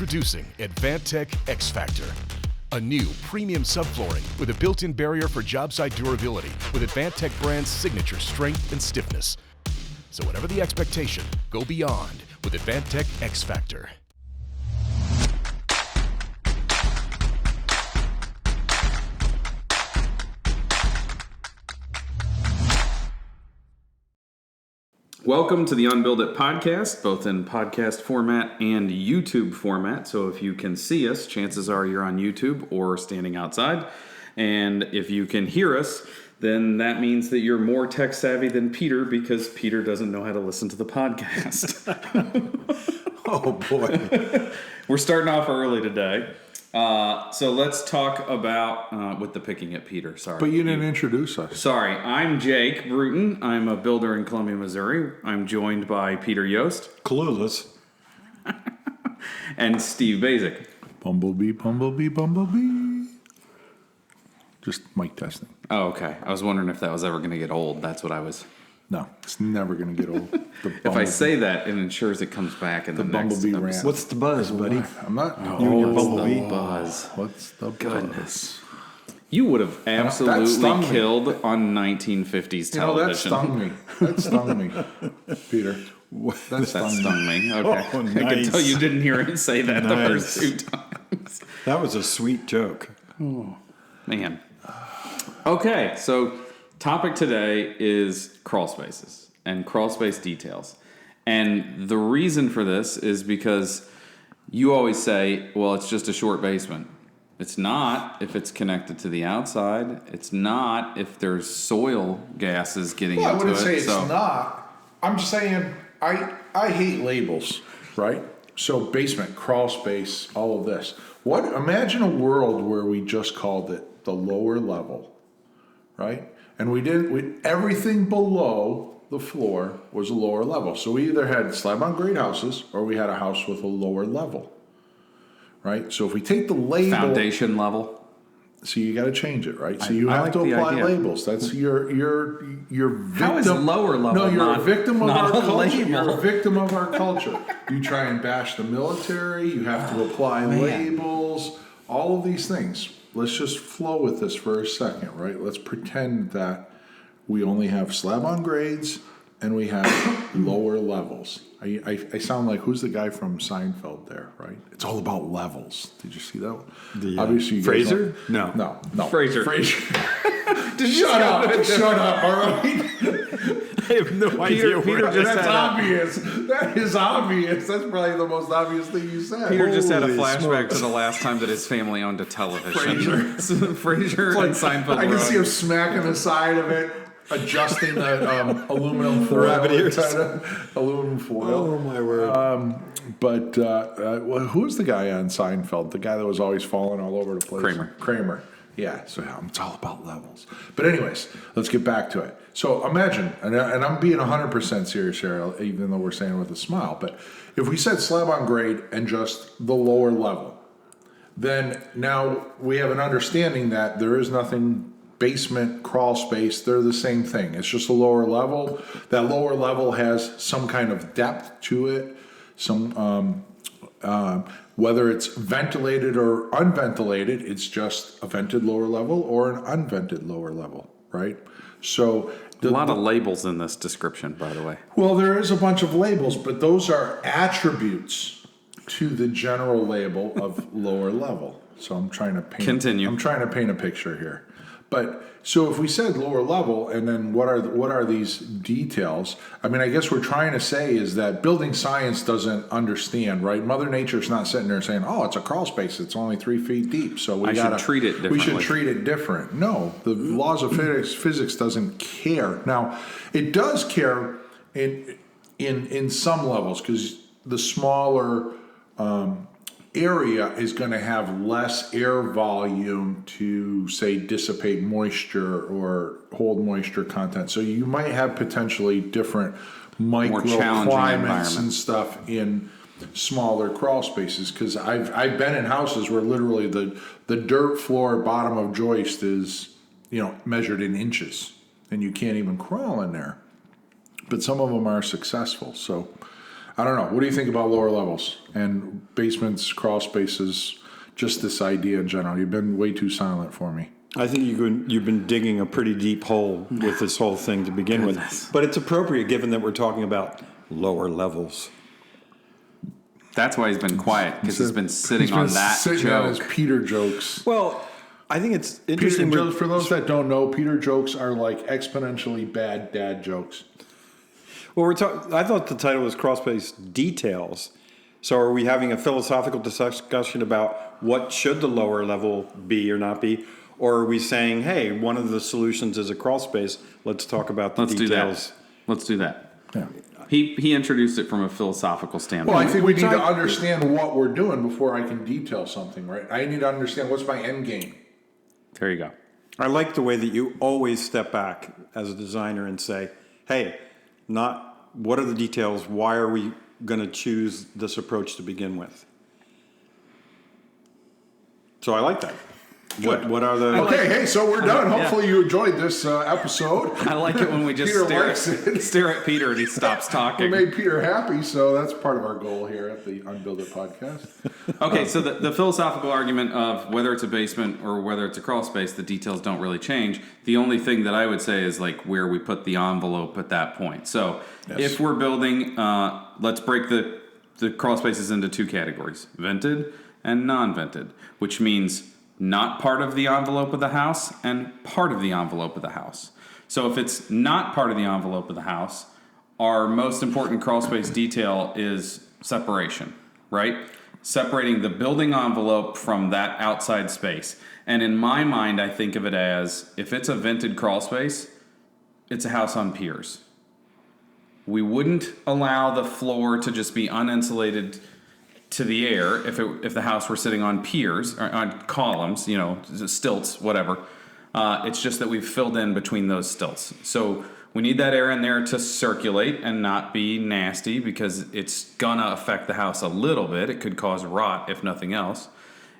Introducing Unvented X Factor, a new premium subflooring with a built-in barrier for job site durability with Unvented brand's signature strength and stiffness. So whatever the expectation, go beyond with Unvented X Factor. Welcome to the UnBuild It Podcast, both in podcast format and YouTube format. So if you can see us, chances are you're on YouTube or standing outside. And if you can hear us, then that means that you're more tech savvy than Peter, because Peter doesn't know how to listen to the podcast. Oh, boy. We're starting off early today. So let's talk about, with the picking at Peter, sorry. But you didn't introduce us. Sorry, I'm Jake Bruton. I'm a builder in Columbia, Missouri. I'm joined by Peter Yost. Clueless. And Steve Basic. Bumblebee, bumblebee, bumblebee. Just mic testing. Oh, okay. I was wondering if that was ever going to get old. That's what I was... No, it's never going to get old. If I say that, it ensures it comes back in the next bumblebee episode. rant. What's the buzz, buddy? I'm not. You and your What's bumblebee. the buzz? What's the Goodness. You would have stung absolutely me. killed on 1950s television. That stung me, Peter. That Stung me. Okay. Oh, I can nice. tell you didn't hear him say that the Nice. first two times. That was a sweet joke. Man. Okay, so topic today is crawl spaces and crawl space details. And the reason for this is because you always say, well, it's just a short basement. It's not if it's connected to the outside. It's not if there's soil gases getting Well, I into it. wouldn't say it's not. I'm just saying I hate labels, right? So basement, crawl space, all of this. Imagine a world where we just called it the lower level, right? And everything below the floor was a lower level. So we either had slab-on grade houses or we had a house with a lower level, right? So if we take the label... Foundation level. So you got to change it, right? So you I have like to the apply idea. labels. That's your victim. How is lower level No, you're not- a victim of not our a culture. label? You're a victim of our culture. You try and bash the military. You have to apply labels. All of these things. Let's just flow with this for a second, right? Let's pretend that we only have slab-on grades and we have lower levels. I sound like, who's the guy from Seinfeld there, right? It's all about levels. Did you see that one? Obviously, you guys Fraser? don't- No. Fraser. Shut up, all right? I have no idea Peter where just That's had obvious. That is obvious. That's probably the most obvious thing you said. Peter just had a Holy flashback smokes. to the last time that his family owned a television. Frasier and Seinfeld. I can were see on. him smacking the side of it, adjusting the aluminum foil. rabbit ears. Aluminum foil. Oh, my word. But who was the guy on Seinfeld? The guy that was always falling all over the place? Kramer. Yeah, so it's all about levels. But anyways, let's get back to it. So imagine, and I'm being 100% serious here, even though we're saying it with a smile, but if we said slab on grade and just the lower level, then now we have an understanding that there is nothing basement, crawl space, they're the same thing. It's just a lower level. That lower level has some kind of depth to it, whether it's ventilated or unventilated, it's just a vented lower level or an unvented lower level, right? So A lot of labels in this description, by the way. well, there is a bunch of labels, but those are attributes to the general label of lower level. So I'm trying to paint. Continue. I'm trying to paint a picture here. But so if we said lower level, and then what are these details? I mean, I guess we're trying to say is that building science doesn't understand, right? Mother Nature's not sitting there saying, "Oh, it's a crawl space. It's only 3 feet deep, so we should treat it differently." We should treat it different." No, the laws of physics doesn't care. Now, it does care in some levels because the smaller area is going to have less air volume to, say, dissipate moisture or hold moisture content. So you might have potentially different microclimates and stuff in smaller crawl spaces. Because I've been in houses where literally the dirt floor bottom of joist is measured in inches, and you can't even crawl in there. But some of them are successful. So I don't know. What do you think about lower levels and basements, crawl spaces, just this idea in general? You've been way too silent for me. I think you've been digging a pretty deep hole with this whole thing to begin with. But it's appropriate given that we're talking about lower levels. That's why he's been quiet, because he's been sitting on that sitting joke. on his Peter jokes. Well, I think it's interesting. Peter jokes, for those that don't know, Peter jokes are like exponentially bad dad jokes. Well, I thought the title was Crawlspace Details. So are we having a philosophical discussion about what should the lower level be or not be? Or are we saying, hey, one of the solutions is a crawl space. Let's talk about the details. Let's do that. Yeah. He introduced it from a philosophical standpoint. Well, I think we need to understand what we're doing before I can detail something, right? I need to understand what's my end game. There you go. I like the way that you always step back as a designer and say, hey, not what are the details? Why are we going to choose this approach to begin with? So I like that. What are the... Okay, hey, so we're done. Hopefully you enjoyed this episode. I like it when we just stare at Peter and he stops talking. We made Peter happy, so that's part of our goal here at the UnBuild It Podcast. Okay, so the philosophical argument of whether it's a basement or whether it's a crawl space, the details don't really change. The only thing that I would say is like where we put the envelope at that point. So if we're building, let's break the crawl spaces into two categories, vented and non-vented, which means not part of the envelope of the house and part of the envelope of the house. So if it's not part of the envelope of the house, our most important crawl space detail is separation, right? Separating the building envelope from that outside space. And in my mind, I think of it as, if it's a vented crawl space, it's a house on piers. We wouldn't allow the floor to just be uninsulated to the air if the house were sitting on piers or on columns, stilts, whatever. It's just that we've filled in between those stilts. So we need that air in there to circulate and not be nasty, because it's gonna affect the house a little bit. It could cause rot if nothing else.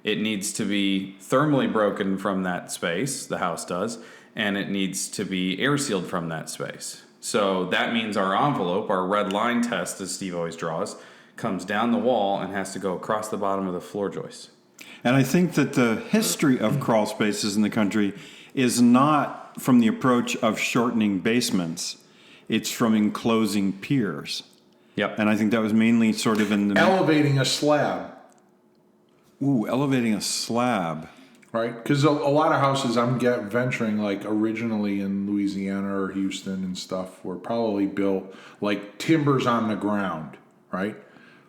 It needs to be thermally broken from that space, the house does, and it needs to be air sealed from that space. So that means our envelope, our red line test, as Steve always draws, comes down the wall and has to go across the bottom of the floor joist. And I think that the history of crawl spaces in the country is not from the approach of shortening basements. It's from enclosing piers. Yep. And I think that was mainly sort of in the... Elevating a slab. Ooh, elevating a slab. Right? Because a lot of houses I'm venturing, like originally in Louisiana or Houston and stuff, were probably built like timbers on the ground, right?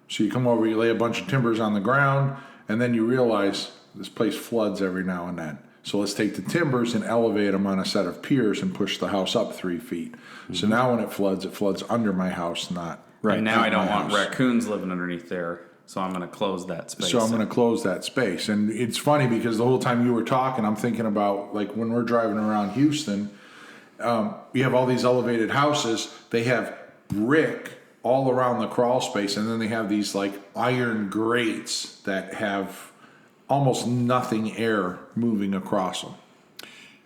So you come over, you lay a bunch of timbers on the ground, and then you realize this place floods every now and then. So let's take the timbers and elevate them on a set of piers and push the house up 3 feet. Mm-hmm. So now when it floods under my house, not right. And now I don't want house. Raccoons living underneath there, so I'm going to close that space. So I'm going to close that space. And it's funny because the whole time you were talking, I'm thinking about, like, when we're driving around Houston, you have all these elevated houses. They have brick all around the crawl space, and then they have these like iron grates that have almost nothing air moving across them.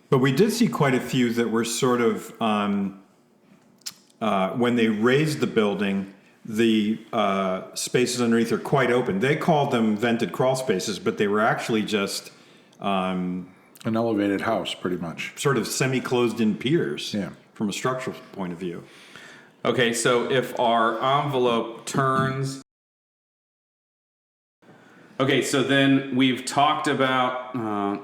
But we did see quite a few that were sort of, when they raised the building, the spaces underneath are quite open. They called them vented crawl spaces, but they were actually just... an elevated house, pretty much. Sort of semi-closed in piers, from a structural point of view. Okay, so if our envelope turns... Okay, so then we've talked about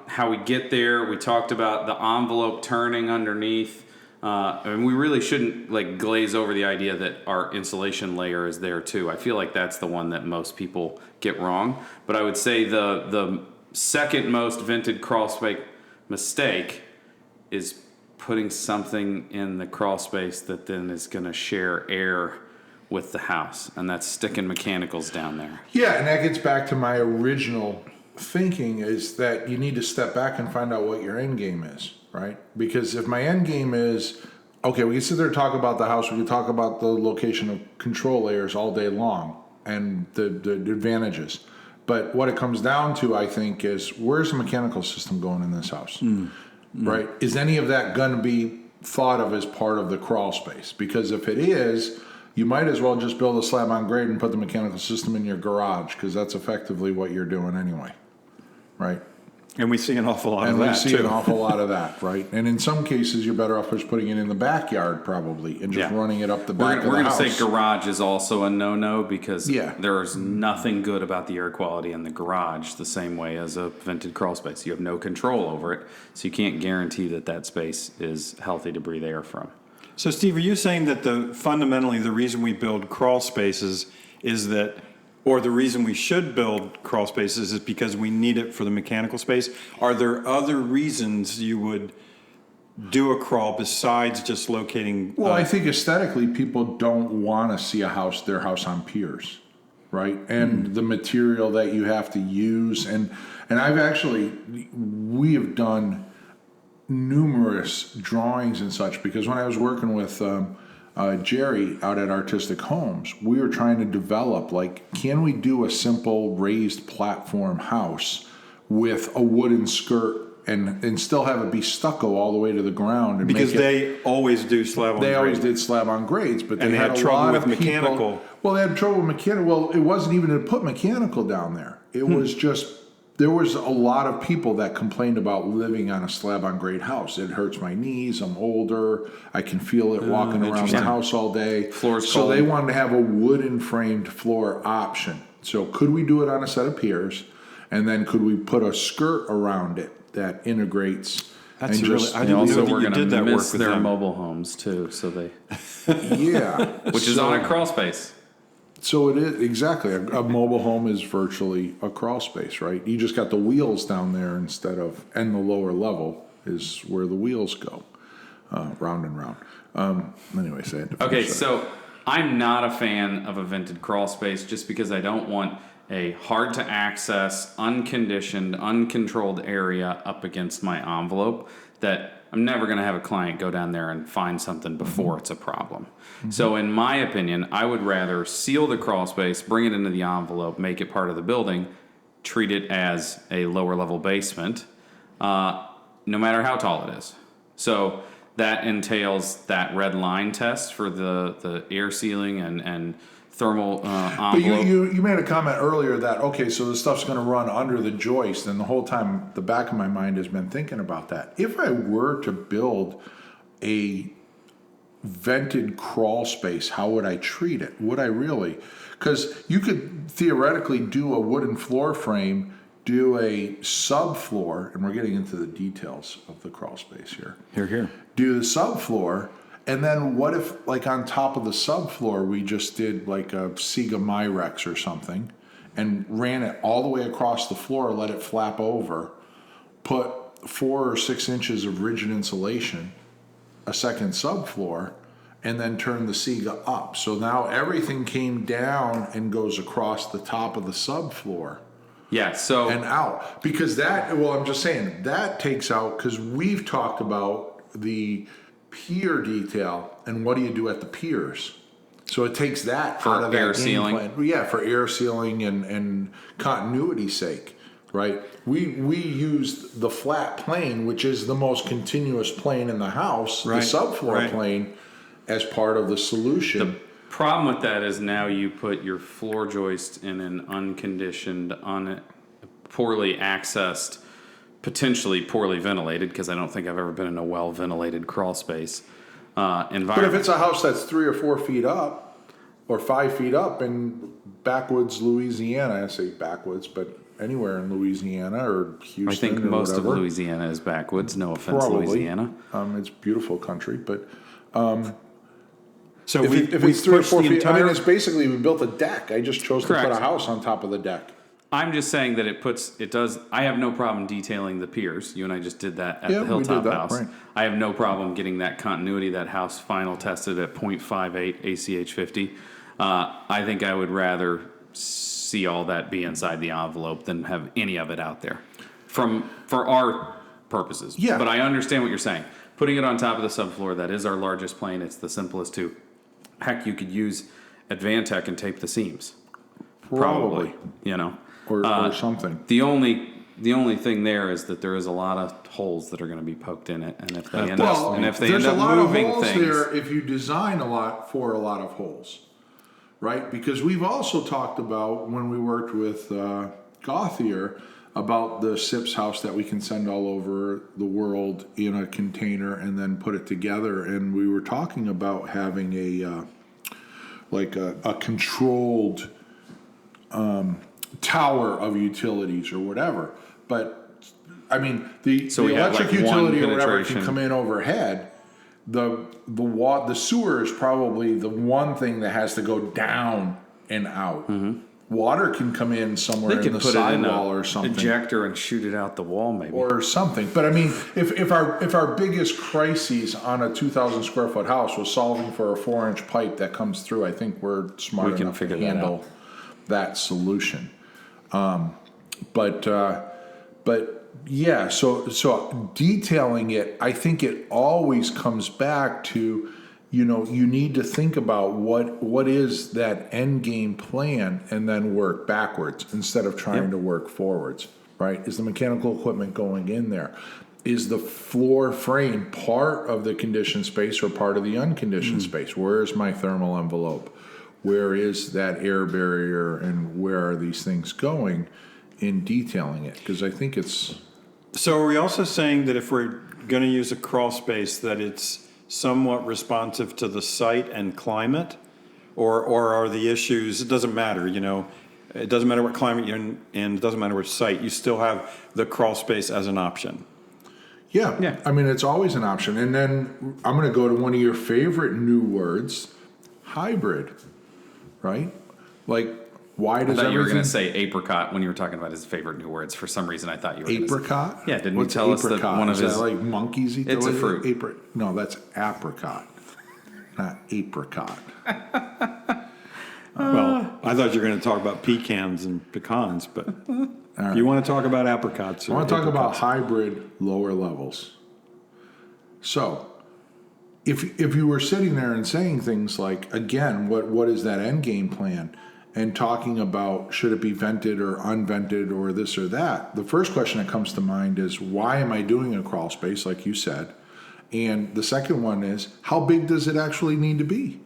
how we get there. We talked about the envelope turning underneath. And we really shouldn't like glaze over the idea that our insulation layer is there too. I feel like that's the one that most people get wrong. But I would say the second most vented crawl space mistake is putting something in the crawl space that then is going to share air with the house, and that's sticking mechanicals down there. Yeah, and that gets back to my original thinking, is that you need to step back and find out what your end game is, right? Because if my end game is, okay, we can sit there and talk about the house, we can talk about the location of control layers all day long and the advantages. But what it comes down to, I think, is where's the mechanical system going in this house? Right? Is any of that going to be thought of as part of the crawl space? Because if it is, you might as well just build a slab on grade and put the mechanical system in your garage, because that's effectively what you're doing anyway, right? And we see an awful lot And of we that, see too. an awful lot of that, right? And in some cases, you're better off just putting it in the backyard, probably, and just running it up the back of the We're house. going to say garage is also a no-no, because Yeah. there is nothing good about the air quality in the garage the same way as a vented crawl space. You have no control over it, so you can't guarantee that space is healthy to breathe air from. So, Steve, are you saying that fundamentally the reason we build crawl spaces is that, or the reason we should build crawl spaces is because we need it for the mechanical space? Are there other reasons you would do a crawl besides just locating? Well, I think aesthetically, people don't want to see their house on piers, right? And the material that you have to use, and we have done numerous drawings and such, because when I was working with Jerry out at Artistic Homes, we were trying to develop, can we do a simple raised platform house with a wooden skirt and still have it be stucco all the way to the ground? And Because they always do slab on grade. They always did slab on grades, but And they they had had a trouble lot with of people- mechanical. Well, they had trouble with mechanical. Well, it wasn't even to put mechanical down there. It was just, there was a lot of people that complained about living on a slab on grade house. It hurts my knees. I'm older. I can feel it walking around the interesting. house all day. Floor's so cold. they wanted to have a wooden framed floor option. So could we do it on a set of piers? And then could we put a skirt around it that integrates? That's and really, just, I And didn't know also, that we're you going did to that work miss with their them. mobile homes, too, so they... yeah. Which is on a crawl space. So it is, exactly. A mobile home is virtually a crawl space, right? You just got the wheels down there instead of, and the lower level is where the wheels go, round and round. Anyways, I had to finish Okay, that. so I'm not a fan of a vented crawl space just because I don't want a hard to access, unconditioned, uncontrolled area up against my envelope that I'm never going to have a client go down there and find something before it's a problem. So in my opinion, I would rather seal the crawl space, bring it into the envelope, make it part of the building, treat it as a lower level basement, no matter how tall it is. So that entails that red line test for the air sealing and thermal But envelope. you made a comment earlier that, okay, so the stuff's going to run under the joist, and the whole time the back of my mind has been thinking about that. If I were to build a vented crawl space, how would I treat it? Would I really? Because you could theoretically do a wooden floor frame, do a subfloor, and we're getting into the details of the crawl space here. Here. Do the subfloor, and then what if, like, on top of the subfloor, we just did like a Sega Myrex or something and ran it all the way across the floor, let it flap over, put 4 or 6 inches of rigid insulation, a second subfloor, and then turn the Sega up. So now everything came down and goes across the top of the subfloor Yeah, so and out. Because that, well, I'm just saying, that takes out, because we've talked about the pier detail and what do you do at the piers. So it takes that For out of that air game sealing? plan. Yeah, for air sealing and continuity's sake, right? We used the flat plane, which is the most continuous plane in the house, Right, the subfloor right. plane, as part of the solution. the problem with that is now you put your floor joist in an unconditioned, poorly accessed, potentially poorly ventilated, because I don't think I've ever been in a well-ventilated crawl space environment. But if it's a house that's 3 or 4 feet up, or 5 feet up in backwoods Louisiana, I say backwoods, but anywhere in Louisiana or Houston, I think or most whatever, of Louisiana is backwoods. No offense, probably. Louisiana. It's beautiful country, but So if we it's 3 or pushed 4 the feet, entire. I mean, it's basically we built a deck. I just chose to Correct. put a house on top of the deck. I'm just saying that it does. I have no problem detailing the piers. You and I just did that at Yeah, the we Hilltop did that, house. right. I have no problem getting that continuity. That house final tested at 0.58 ACH 50. I think I would rather see all that be inside the envelope than have any of it out there, for our purposes. Yeah. But I understand what you're saying. Putting it on top of the subfloor, that is our largest plane. It's the simplest too. Heck, you could use Advantech and tape the seams. Probably. You know. Or something. The only The only thing there is that there is a lot of holes that are going to be poked in it, and if they end There's up a moving lot of holes things, there if you design a lot of holes, right? Because we've also talked about when we worked with Gauthier about the SIPS house that we can send all over the world in a container and then put it together. And we were talking about having a controlled tower of utilities or whatever. But I mean, the electric utility or whatever can come in overhead. The sewer is probably the one thing that has to go down and out. Mm-hmm. Water can come in somewhere in the sidewall or something. Ejector and shoot it out the wall, maybe, or something. But I mean, if our biggest crises on a 2,000 square foot house was solving for a 4-inch pipe that comes through, I think we're smart enough to handle that solution. But yeah, so detailing it, I think it always comes back to, you need to think about what is that end game plan and then work backwards instead of trying to work forwards, right? Is the mechanical equipment going in there? Is the floor frame part of the conditioned space or part of the unconditioned space? Where is my thermal envelope? Where is that air barrier, and where are these things going in detailing it? Because I think it's... So are we also saying that if we're going to use a crawl space that it's somewhat responsive to the site and climate, or are the issues, it doesn't matter, it doesn't matter what climate you're in, and it doesn't matter which site, you still have the crawl space as an option? Yeah. I mean, it's always an option. And then I'm going to go to one of your favorite new words, hybrid, right? Like, why does I thought you were going to everything... say apricot when you were talking about his favorite new words. For some reason, I thought you were going to say... Apricot? Yeah, didn't What's you tell us that apricot? one of Is his... that like monkeys eat? It's a fruit. No, that's apricot, not apricot. Well, I thought you were going to talk about pecans and pecans, but if you want to talk about apricots. I want to talk about hybrid lower levels. So, if you were sitting there and saying things like, again, what is that end game plan? And talking about should it be vented or unvented or this or that, the first question that comes to mind is, why am I doing a crawl space, like you said? And the second one is, how big does it actually need to be?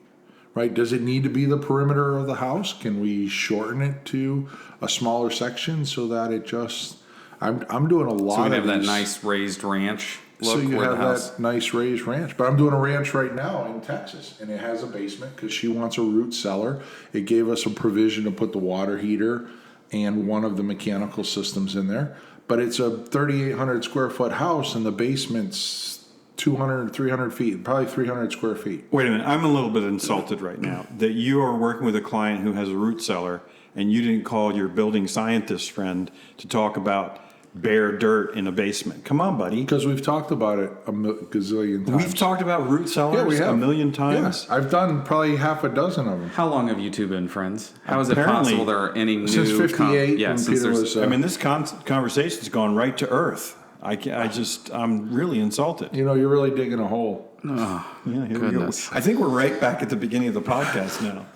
Right? Does it need to be the perimeter of the house? Can we shorten it to a smaller section so that it just... I'm doing a lot of So we have that these. nice raised ranch look. So you where have the house... that nice raised ranch. But I'm doing a ranch right now in Texas, and it has a basement because she wants a root cellar. It gave us a provision to put the water heater and one of the mechanical systems in there. But it's a 3,800 square foot house, and the basement's 200, 300 feet, probably 300 square feet. Wait a minute, I'm a little bit insulted right now that you are working with a client who has a root cellar and you didn't call your building scientist friend to talk about bare dirt in a basement. Come on, buddy. Because we've talked about it a gazillion times. We've talked about root cellars we have. a million times. Yes, I've done probably half a dozen of them. How long have you two been friends? How is Apparently, it possible there are any new... Since 58, when since Peter there's... was... I mean, this conversation's gone right to earth. I'm really insulted. you're really digging a hole. Yeah, here Goodness. we go. I think we're right back at the beginning of the podcast now.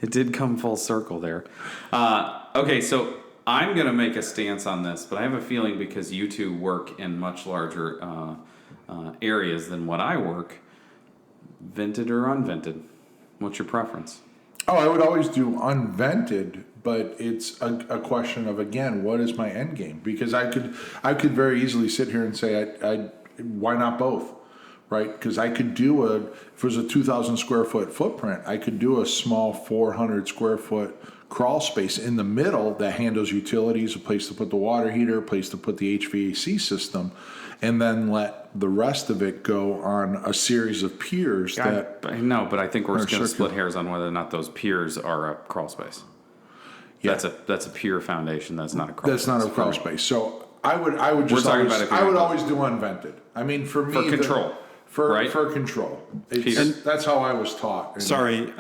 It did come full circle there. Okay, so I'm going to make a stance on this, but I have a feeling because you two work in much larger areas than what I work, vented or unvented? What's your preference? Oh, I would always do unvented, but it's a question of, again, what is my end game? Because I could very easily sit here and say, why not both? Right? Because I could do if it was a 2,000 square foot footprint, I could do a small 400 square foot crawl space in the middle that handles utilities, a place to put the water heater, a place to put the HVAC system, and then let the rest of it go on a series of piers But I think we're just going to split hairs on whether or not those piers are a crawl space. Yeah. That's a pier foundation. That's not a crawl space. That's not a crawl space. So I would just always do unvented. I mean, for me, For control. For control. That's how I was taught. Sorry,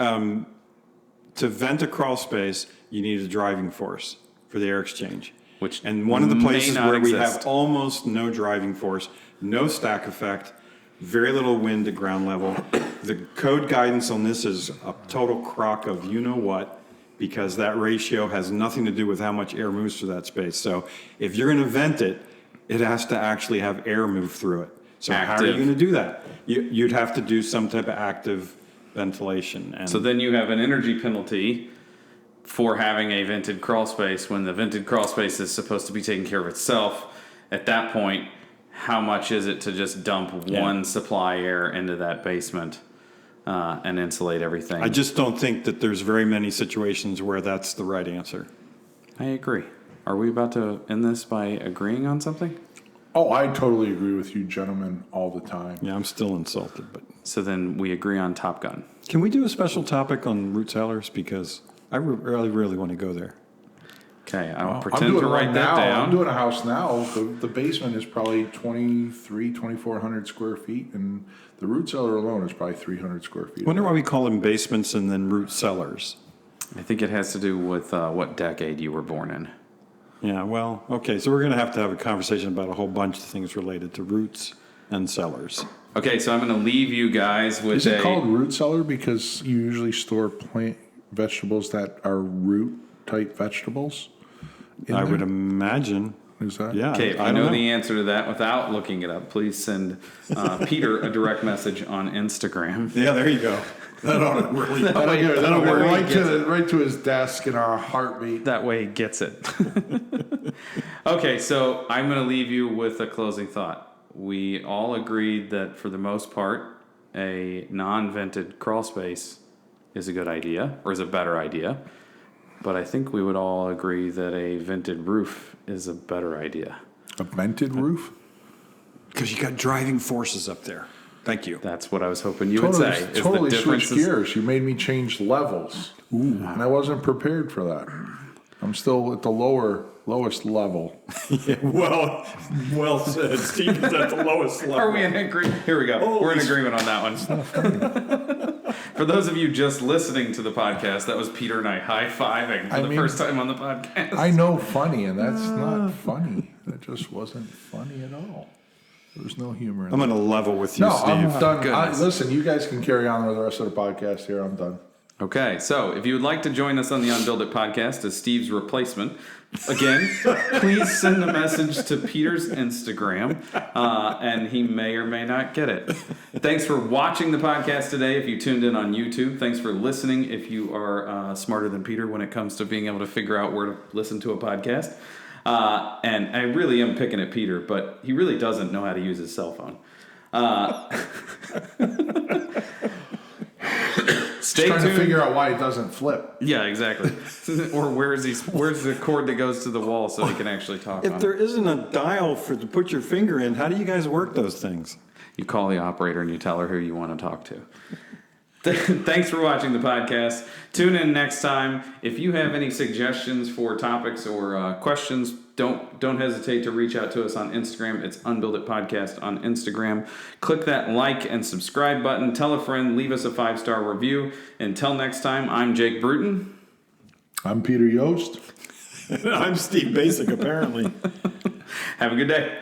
to vent a crawl space, you need a driving force for the air exchange. And one of the places where we have almost no driving force, no stack effect, very little wind at ground level. The code guidance on this is a total crock of you know what, because that ratio has nothing to do with how much air moves through that space. So if you're going to vent it, it has to actually have air move through it. So how are you going to do that? You'd have to do some type of active ventilation. And so then you have an energy penalty for having a vented crawl space when the vented crawl space is supposed to be taking care of itself. At that point, how much is it to just dump one supply air into that basement and insulate everything? I just don't think that there's very many situations where that's the right answer. I agree. Are we about to end this by agreeing on something? Oh, I totally agree with you gentlemen all the time. Yeah, I'm still insulted. But So then we agree on Top Gun. can we do a special topic on root cellars? Because I really want to go there. Okay, I'll I'm pretend doing to it write right that now. down. I'm doing a house now. The basement is probably 2,400 square feet, and the root cellar alone is probably 300 square feet. I wonder why we call them basements and then root cellars. I think it has to do with what decade you were born in. Yeah, well, okay, so we're going to have a conversation about a whole bunch of things related to roots and cellars. Okay, so I'm going to leave you guys with Is it called root cellar because you usually store plant vegetables that are root type vegetables? I would imagine. Is that? Yeah. Okay, if I you don't know the answer to that without looking it up, please send Peter a direct message on Instagram. Yeah, there you go. That'll That'll go right to his desk in a heartbeat. That way he gets it. Okay, so I'm going to leave you with a closing thought. We all agreed that for the most part, a non-vented crawl space is a good idea, or is a better idea. But I think we would all agree that a vented roof is a better idea. A vented roof? Because you got driving forces up there. Thank you. That's what I was hoping you would say. Is Totally the switched differences. gears. You made me change levels. And I wasn't prepared for that. I'm still at the lowest level. Well said. Steve is at the lowest level. Are we in agreement? Here we go. We're in agreement on that one. For those of you just listening to the podcast, that was Peter and I high-fiving for the first time on the podcast. I know funny, and that's not funny. That just wasn't funny at all. There was no humor in I'm that. going to level with you, No, Steve. I'm done. Goodness. Listen, you guys can carry on with the rest of the podcast here. I'm done. Okay, so if you would like to join us on the UnBuild It Podcast as Steve's replacement, again, please send a message to Peter's Instagram, and he may or may not get it. Thanks for watching the podcast today if you tuned in on YouTube. Thanks for listening if you are smarter than Peter when it comes to being able to figure out where to listen to a podcast. And I really am picking at Peter, but he really doesn't know how to use his cell phone. Stay Trying tuned. to figure out why it doesn't flip. Yeah, exactly. Or where's the cord that goes to the wall so he can actually talk If on there it? isn't a dial to put your finger in, how do you guys work those things? You call the operator and you tell her who you want to talk to. Thanks for watching the podcast. Tune in next time. If you have any suggestions for topics or questions, don't hesitate to reach out to us on Instagram. It's UnBuild It Podcast on Instagram. Click that like and subscribe button. Tell a friend. Leave us a 5-star review. Until next time, I'm Jake Bruton. I'm Peter Yost. I'm Steve Basic, apparently. Have a good day.